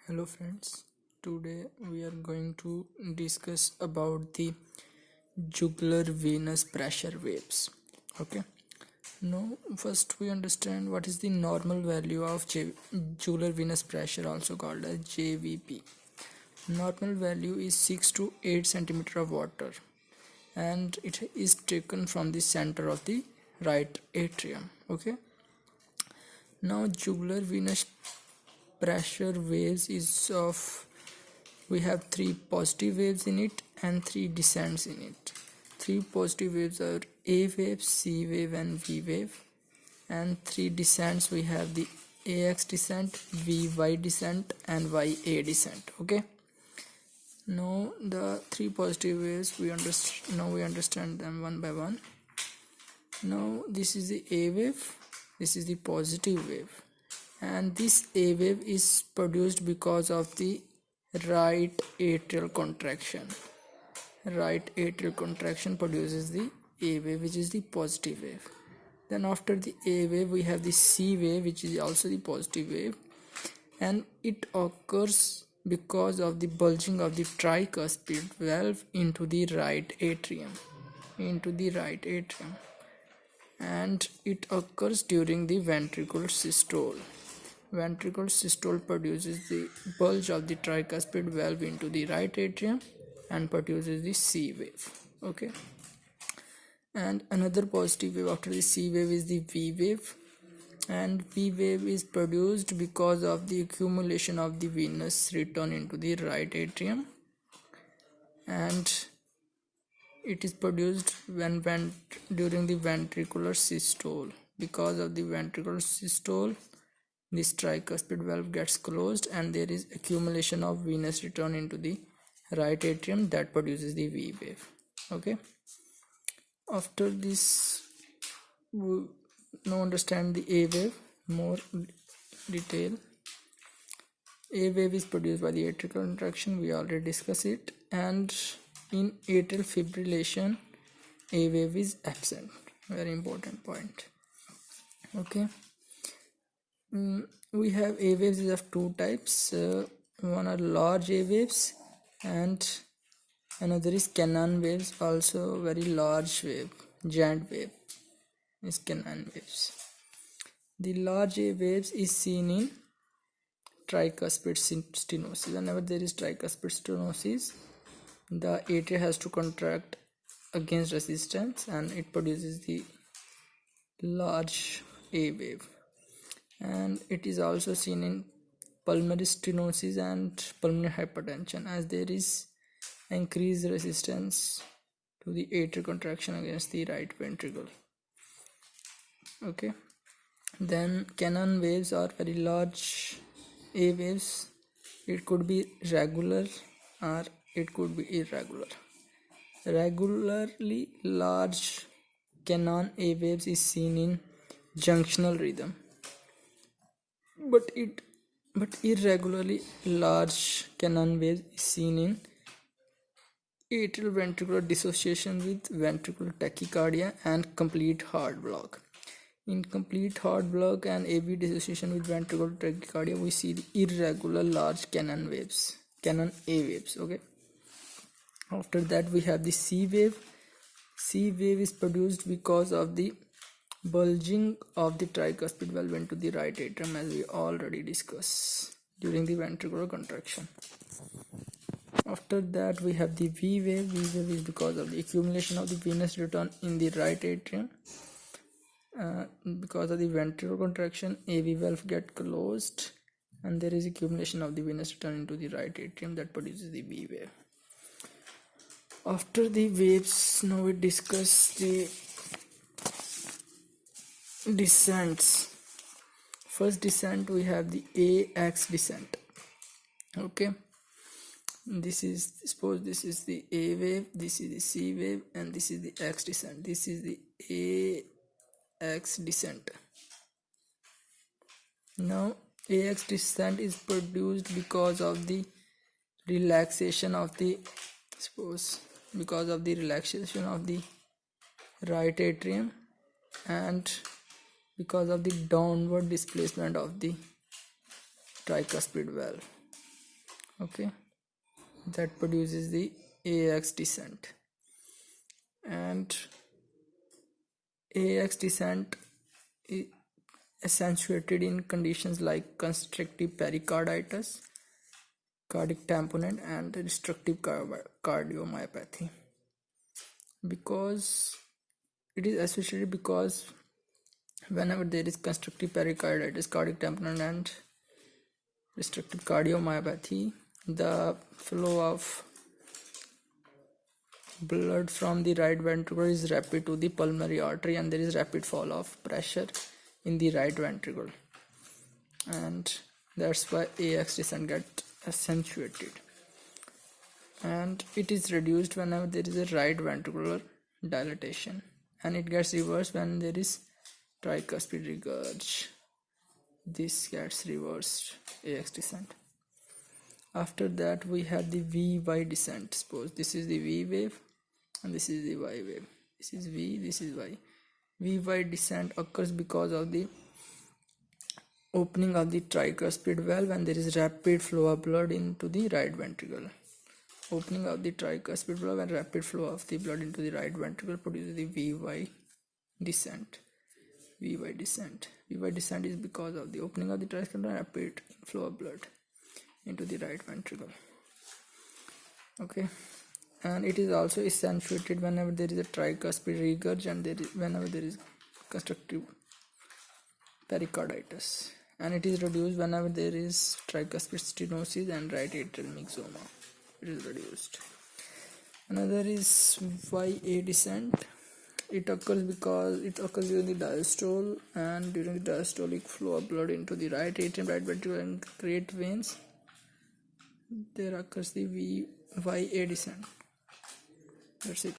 Hello friends, today we are going to discuss about the jugular venous pressure waves. Okay, now first we understand what is the normal value of jugular venous pressure, also called as JVP. Normal value is 6 to 8 centimeter of water and it is taken from the center of the right atrium. Okay, now jugular venous pressure waves is of we have three positive waves in it and three descents in it. Three positive waves are A wave, C wave and V wave, and three descents we have the AX descent, VY descent and YA descent. Okay, now the three positive waves we understand them one by one. Now this is the A wave, this is the positive wave, and this A wave is produced because of the right atrial contraction. Right atrial contraction produces the A wave, which is the positive wave. Then after the A wave we have the C wave, which is also the positive wave, and it occurs because of the bulging of the tricuspid valve into the right atrium, and it occurs during the ventricular systole. Ventricular systole produces the bulge of the tricuspid valve into the right atrium and produces the C wave. Okay, and another positive wave after the C wave is the V wave, and V wave is produced because of the accumulation of the venous return into the right atrium, and it is produced when during the ventricular systole. Because of the ventricular systole, this tricuspid valve gets closed and there is accumulation of venous return into the right atrium that produces the V wave. Okay, after this we now understand the A wave more detail. A wave is produced by the atrial contraction, we already discussed it, and in atrial fibrillation A wave is absent. Very important point. Okay, we have A waves is of two types. One are large A waves and another is Cannon waves, also very large wave, giant wave is Cannon waves. The large A waves is seen in tricuspid stenosis. Whenever there is tricuspid stenosis, the atria has to contract against resistance and it produces the large A wave. And it is also seen in pulmonary stenosis and pulmonary hypertension, as there is increased resistance to the atrial contraction against the right ventricle. Okay, then Cannon waves are very large A waves. It could be regular or it could be irregular. Regularly large Cannon A waves is seen in junctional rhythm, but irregularly large Cannon waves is seen in atrial ventricular dissociation with ventricular tachycardia and complete heart block. In complete heart block and AV dissociation with ventricular tachycardia, we see the irregular large Cannon waves, Cannon A waves. Okay, after that we have the C wave. C wave is produced because of the bulging of the tricuspid valve into the right atrium, as we already discussed during the ventricular contraction. After that we have the V wave. V wave is because of the accumulation of the venous return in the right atrium. Because of the ventricular contraction, AV valve get closed and there is accumulation of the venous return into the right atrium that produces the V wave. After the waves, now we discuss the descents. First descent we have the AX descent. Okay, this is, suppose this is the A wave, this is the C wave and this is the X descent. This is the AX descent. Now AX descent is produced because of the relaxation of the right atrium and because of the downward displacement of the tricuspid valve. Okay, that produces the AX descent. And AX descent is accentuated in conditions like constrictive pericarditis, cardiac tamponade, and destructive cardiomyopathy. Because it is associated because whenever there is constrictive pericarditis, cardiac tamponade, and destructive cardiomyopathy, the flow of blood from the right ventricle is rapid to the pulmonary artery, and there is rapid fall of pressure in the right ventricle, and that's why AX descent get accentuated. And it is reduced whenever there is a right ventricular dilatation, and it gets reversed when there is tricuspid regurg. This gets reversed, AX descent. After that we have the VY descent. Suppose this is the V wave and this is the Y wave. This is V, this is Y. VY descent occurs because of the opening of the tricuspid valve and there is rapid flow of blood into the right ventricle. Opening of the tricuspid valve and rapid flow of the blood into the right ventricle produces the VY descent. VY descent. VY descent is because of the opening of the tricuspid and rapid flow of blood into the right ventricle. Okay, and it is also accentuated whenever there is a tricuspid regurg and whenever there is constrictive pericarditis, and it is reduced whenever there is tricuspid stenosis and right atrial myxoma. It is reduced. Another is YA descent. It occurs during the diastole, and during the diastolic flow of blood into the right atrium, right ventricle, and great veins, there occurs the YA descent. That's it.